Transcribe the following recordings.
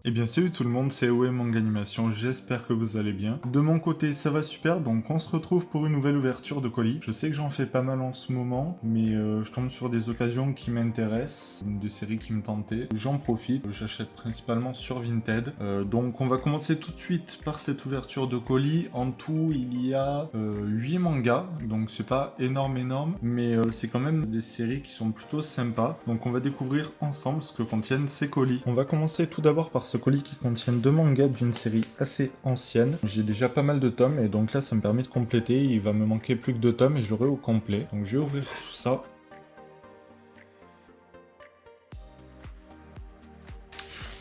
Eh bien salut tout le monde, c'est OM Manga Animation, j'espère que vous allez bien. De mon côté ça va super, donc on se retrouve pour une nouvelle ouverture de colis. Je sais que j'en fais pas mal en ce moment, mais je tombe sur des occasions qui m'intéressent, des séries qui me tentaient. J'en profite, j'achète principalement sur Vinted. Donc on va commencer tout de suite par cette ouverture de colis. En tout il y a 8 mangas, donc c'est pas énorme, mais c'est quand même des séries qui sont plutôt sympas. Donc on va découvrir ensemble ce que contiennent ces colis. On va commencer tout d'abord par ce colis qui contient deux mangas d'une série assez ancienne. J'ai déjà pas mal de tomes et donc là ça me permet de compléter. Il va me manquer plus que 2 tomes et je l'aurai au complet. Donc je vais ouvrir tout ça.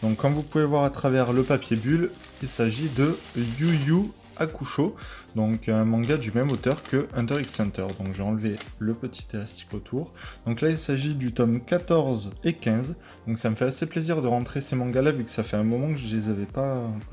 Donc comme vous pouvez voir à travers le papier bulle, il s'agit de Yu Yu Hakusho, donc un manga du même auteur que Hunter x Hunter. Donc j'ai enlevé le petit élastique autour. Donc là il s'agit du tome 14 et 15. Donc ça me fait assez plaisir de rentrer ces mangas là vu que ça fait un moment que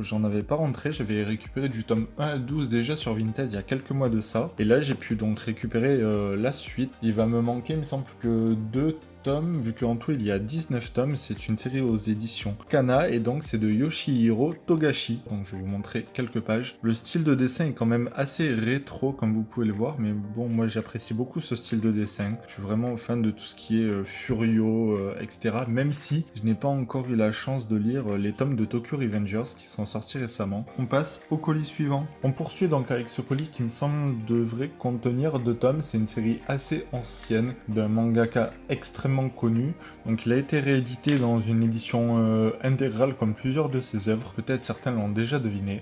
j'en avais pas rentré. J'avais récupéré du tome 1 à 12 déjà sur Vinted il y a quelques mois de ça. Et là j'ai pu donc récupérer la suite. Il va me manquer il me semble que 2 tomes, vu qu'en tout il y a 19 tomes. C'est une série aux éditions Kana et donc c'est de Yoshihiro Togashi. Donc je vais vous montrer quelques pages. Le style de dessin est quand même assez rétro comme vous pouvez le voir, mais bon, moi j'apprécie beaucoup ce style de dessin. Je suis vraiment fan de tout ce qui est Furio, etc. Même si je n'ai pas encore eu la chance de lire les tomes de Tokyo Revengers qui sont sortis récemment. On passe au colis suivant. On poursuit donc avec ce colis qui me semble devrait contenir 2 tomes. C'est une série assez ancienne d'un mangaka extrêmement connu. Donc il a été réédité dans une édition intégrale comme plusieurs de ses œuvres. Peut-être certains l'ont déjà deviné.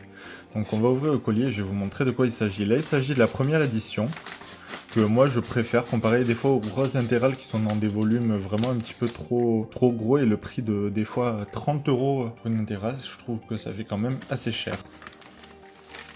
Donc on va ouvrir le collier et je vais vous montrer de quoi il s'agit. Là il s'agit de la première édition que moi je préfère comparé des fois aux grosses intégrales qui sont dans des volumes vraiment un petit peu trop gros et le prix de des fois 30 € pour une intégrale, je trouve que ça fait quand même assez cher.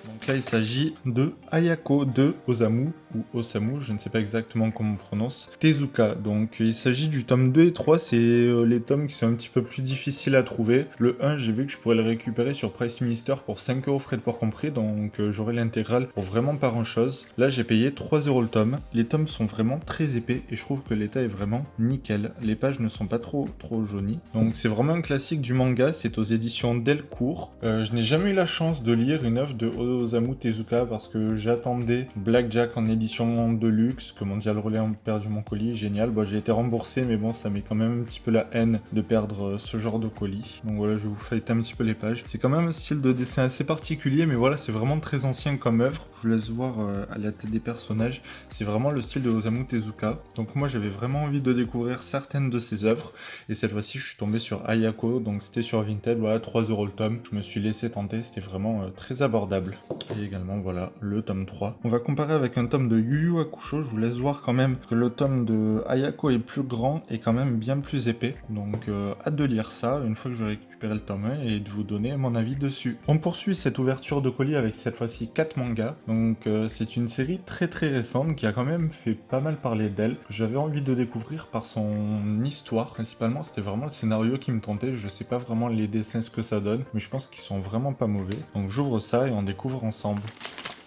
Donc là, il s'agit de Ayako de Osamu, ou Osamu, je ne sais pas exactement comment on prononce, Tezuka. Donc il s'agit du tome 2 et 3, c'est les tomes qui sont un petit peu plus difficiles à trouver. Le 1, j'ai vu que je pourrais le récupérer sur Price Minister pour 5 € frais de port compris, donc j'aurai l'intégrale pour vraiment pas grand chose. Là, j'ai payé 3 € le tome. Les tomes sont vraiment très épais et je trouve que l'état est vraiment nickel. Les pages ne sont pas trop jaunies. Donc c'est vraiment un classique du manga, c'est aux éditions Delcourt. Je n'ai jamais eu la chance de lire une œuvre de Osamu Tezuka parce que j'attendais Blackjack en édition de luxe, que Mondial Relay a perdu mon colis, génial. Bon, j'ai été remboursé, mais bon, ça met quand même un petit peu la haine de perdre ce genre de colis. Donc voilà, je vais vous feuilleter un petit peu les pages. C'est quand même un style de dessin assez particulier, mais voilà, c'est vraiment très ancien comme œuvre. Je vous laisse voir à la tête des personnages. C'est vraiment le style de Osamu Tezuka. Donc moi, j'avais vraiment envie de découvrir certaines de ses œuvres. Et cette fois-ci, je suis tombé sur Ayako, donc c'était sur Vinted, voilà, 3 € le tome. Je me suis laissé tenter, c'était vraiment très abordable. Et également, voilà, le tome 3. On va comparer avec un tome de Yu Yu Hakusho. Je vous laisse voir quand même que le tome de Ayako est plus grand et quand même bien plus épais. Donc, hâte de lire ça une fois que j'aurai récupéré le tome 1 et de vous donner mon avis dessus. On poursuit cette ouverture de colis avec cette fois-ci 4 mangas. Donc, c'est une série très récente qui a quand même fait pas mal parler d'elle. J'avais envie de découvrir par son histoire. Principalement, c'était vraiment le scénario qui me tentait. Je sais pas vraiment les dessins, ce que ça donne, mais je pense qu'ils sont vraiment pas mauvais. Donc, j'ouvre ça et on découvre ensemble.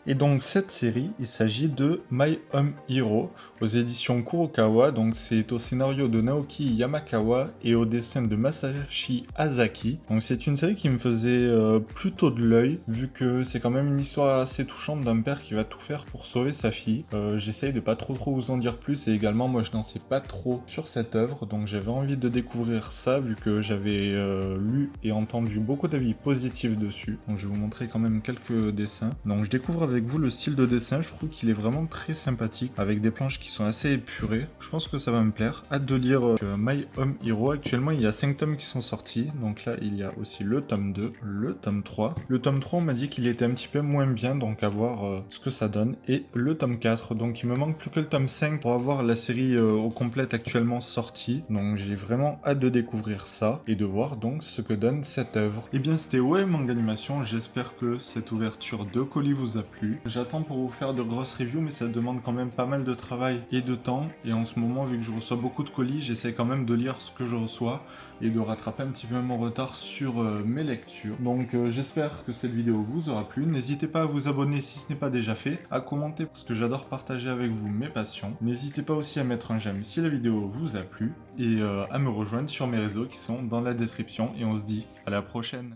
Et donc cette série, il s'agit de My Home Hero aux éditions Kurokawa, donc c'est au scénario de Naoki Yamakawa et au dessin de Masashi Azaki. Donc c'est une série qui me faisait plutôt de l'œil, vu que c'est quand même une histoire assez touchante d'un père qui va tout faire pour sauver sa fille. J'essaye de pas trop vous en dire plus et également moi je n'en sais pas trop sur cette œuvre, donc j'avais envie de découvrir ça vu que j'avais lu et entendu beaucoup d'avis positifs dessus. Donc je vais vous montrer quand même quelques dessins. Donc je découvre avec vous le style de dessin, je trouve qu'il est vraiment très sympathique, avec des planches qui sont assez épurées. Je pense que ça va me plaire. Hâte de lire My Home Hero. Actuellement, il y a 5 tomes qui sont sortis. Donc là, il y a aussi le tome 2, le tome 3. Le tome 3, on m'a dit qu'il était un petit peu moins bien, donc à voir ce que ça donne. Et le tome 4. Donc il me manque plus que le tome 5 pour avoir la série au complète actuellement sortie. Donc j'ai vraiment hâte de découvrir ça et de voir donc ce que donne cette œuvre. Et bien, c'était Ouais Manga Animation. J'espère que cette ouverture de colis vous a plu. plu. J'attends pour vous faire de grosses reviews, mais ça demande quand même pas mal de travail et de temps. Et en ce moment, vu que je reçois beaucoup de colis, j'essaie quand même de lire ce que je reçois et de rattraper un petit peu mon retard sur mes lectures. Donc j'espère que cette vidéo vous aura plu. N'hésitez pas à vous abonner si ce n'est pas déjà fait, à commenter parce que j'adore partager avec vous mes passions. N'hésitez pas aussi à mettre un j'aime si la vidéo vous a plu et à me rejoindre sur mes réseaux qui sont dans la description. Et on se dit à la prochaine.